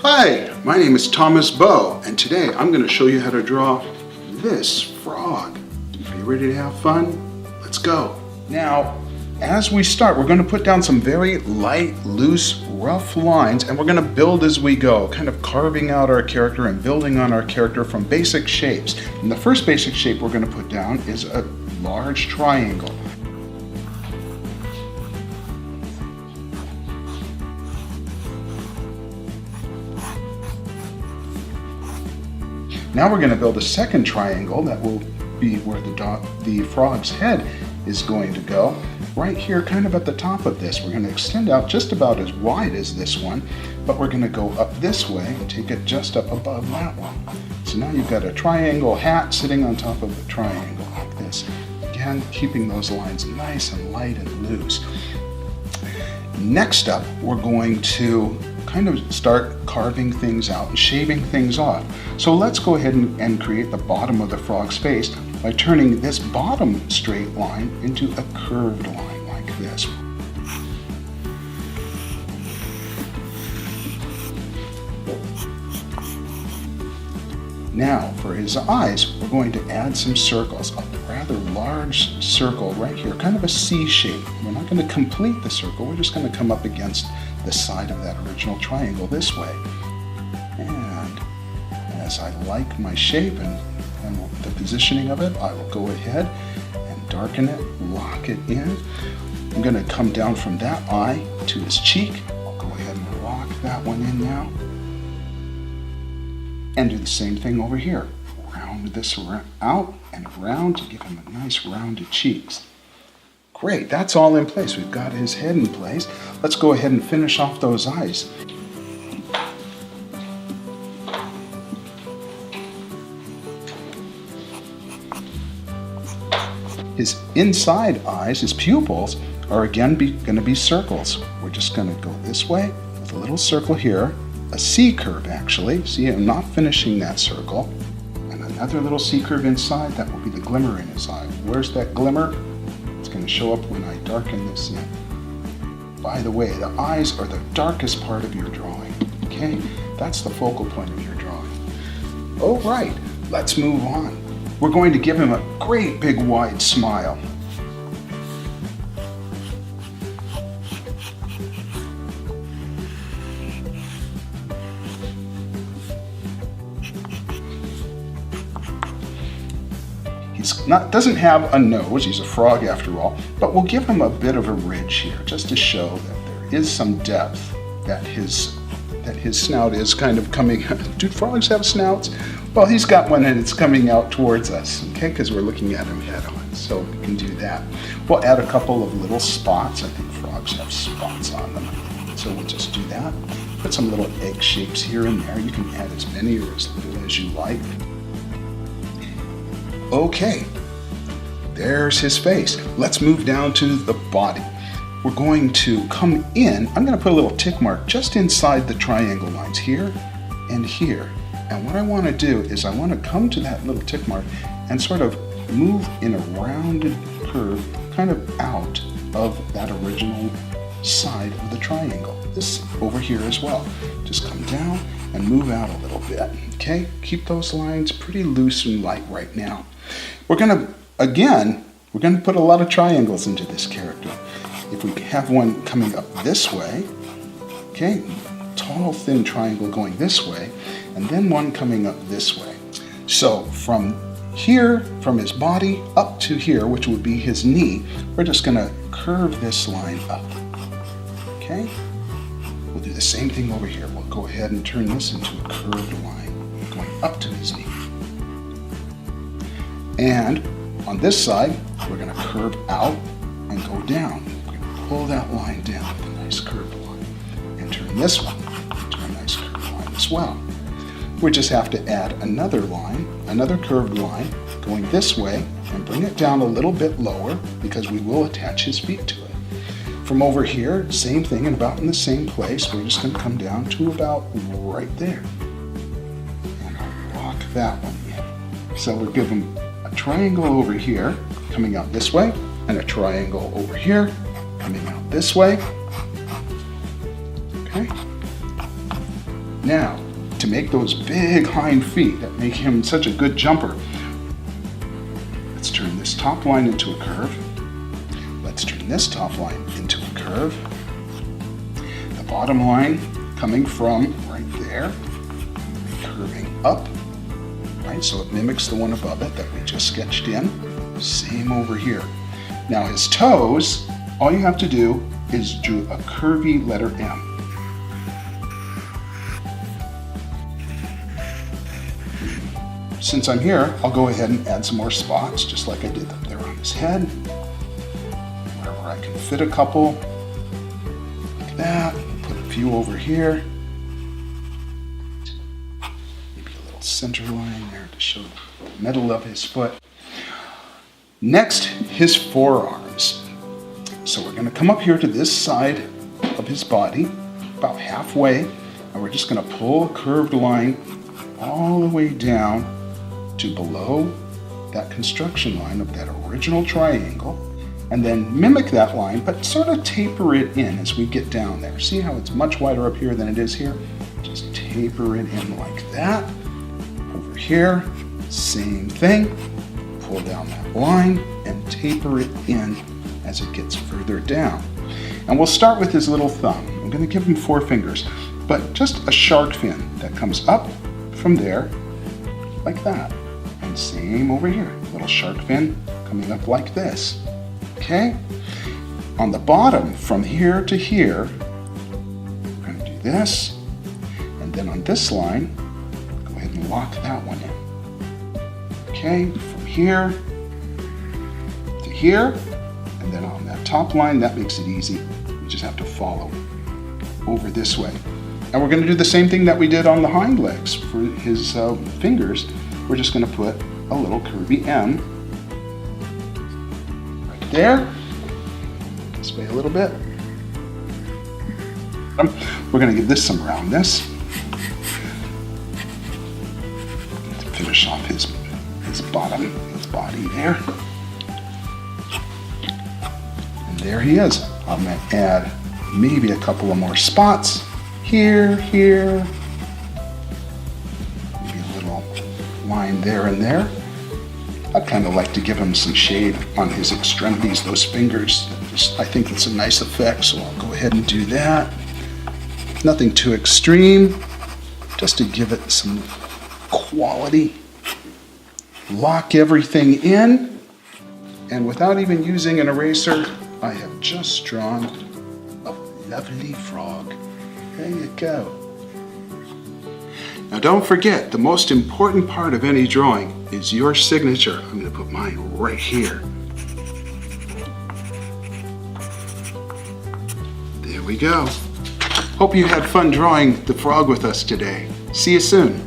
Hi, my name is Thomas Bow, and today I'm going to show you how to draw this frog. Are you ready to have fun? Let's go. Now, as we start, we're going to put down some very light, loose, rough lines, and we're going to build as we go, kind of carving out our character and building on our character from basic shapes. And the first basic shape we're going to put down is a large triangle. Now we're going to build a second triangle that will be where the frog's head is going to go. Right here, kind of at the top of this. We're going to extend out just about as wide as this one, but we're going to go up this way and take it just up above that one. So now you've got a triangle hat sitting on top of a triangle like this. Again, keeping those lines nice and light and loose. Next up, we're going to kind of start carving things out and shaving things off. So let's go ahead and create the bottom of the frog's face by turning this bottom straight line into a curved line like this. Now for his eyes, we're going to add some circles, a rather large circle right here, kind of a C shape. We're not going to complete the circle, we're just going to come up against the side of that original triangle this way. And as I like my shape and the positioning of it, I will go ahead and darken it, lock it in. I'm going to come down from that eye to his cheek. I'll go ahead and lock that one in now. And do the same thing over here. Round this out and around to give him a nice rounded cheeks. Great, that's all in place. We've got his head in place. Let's go ahead and finish off those eyes. His inside eyes, his pupils, are again going to be circles. We're just going to go this way with a little circle here, a C curve actually. See, I'm not finishing that circle. And another little C curve inside, that will be the glimmer in his eye. Where's that glimmer? It's going to show up when I darken this in. By the way, the eyes are the darkest part of your drawing, okay? That's the focal point of your drawing. All right, let's move on. We're going to give him a great big wide smile. Doesn't have a nose, he's a frog after all, but we'll give him a bit of a ridge here just to show that there is some depth, that his snout is kind of coming. Do frogs have snouts? Well, he's got one and it's coming out towards us, okay, because we're looking at him head on, so we can do that. We'll add a couple of little spots. I think frogs have spots on them, so we'll just do that. Put some little egg shapes here and there. You can add as many or as little as you like. Okay, there's his face. Let's move down to the body. We're going to come in. I'm going to put a little tick mark just inside the triangle lines here and here. And what I want to do is I want to come to that little tick mark and sort of move in a rounded curve kind of out of that original side of the triangle. This over here as well. Just come down and move out a little bit. Okay, keep those lines pretty loose and light right now. We're going to put a lot of triangles into this character. If we have one coming up this way, okay, tall, thin triangle going this way, and then one coming up this way. So from here, from his body up to here, which would be his knee, we're just going to curve this line up. Okay? We'll do the same thing over here. We'll go ahead and turn this into a curved line going up to his knee. And on this side, we're going to curve out and go down. We're going to pull that line down with a nice curved line and turn this one into a nice curved line as well. We just have to add another line, another curved line going this way and bring it down a little bit lower because we will attach his feet to it. From over here, same thing and about in the same place. We're just going to come down to about right there. And I'll lock that one in. So we're giving a triangle over here coming out this way and a triangle over here coming out this way. Okay. Now, to make those big hind feet that make him such a good jumper, let's turn this top line into a curve. Let's turn this top line into a curve. The bottom line coming from right there, curving up, right? So it mimics the one above it that we just sketched in. Same over here. Now his toes, all you have to do is do a curvy letter M. Since I'm here, I'll go ahead and add some more spots, just like I did up there on his head. Wherever I can fit a couple, like that. Put a few over here. Maybe a little center line there to show the middle of his foot. Next, his forearms. So we're going to come up here to this side of his body, about halfway, and we're just going to pull a curved line all the way down to below that construction line of that original triangle, and then mimic that line, but sort of taper it in as we get down there. See how it's much wider up here than it is here? Just taper it in like that. Over here, same thing. Pull down that line and taper it in as it gets further down. And we'll start with his little thumb. I'm going to give him 4 fingers, but just a shark fin that comes up from there like that. And same over here, little shark fin coming up like this. Okay? On the bottom, from here to here, we're going to do this. And then on this line, go ahead and lock that one in. Okay? From here to here. And then on that top line, that makes it easy. You just have to follow over this way. And we're going to do the same thing that we did on the hind legs for his fingers. We're just going to put a little curvy M right there. This way a little bit. We're going to give this some roundness to finish off his bottom, his body there. And there he is. I'm going to add maybe a couple of more spots. Here, maybe a little line there and there. I'd kind of like to give him some shade on his extremities, those fingers. I think it's a nice effect, so I'll go ahead and do that. Nothing too extreme, just to give it some quality. Lock everything in, and without even using an eraser, I have just drawn a lovely frog. There you go. Now don't forget, the most important part of any drawing is your signature. I'm going to put mine right here. There we go. Hope you had fun drawing the frog with us today. See you soon.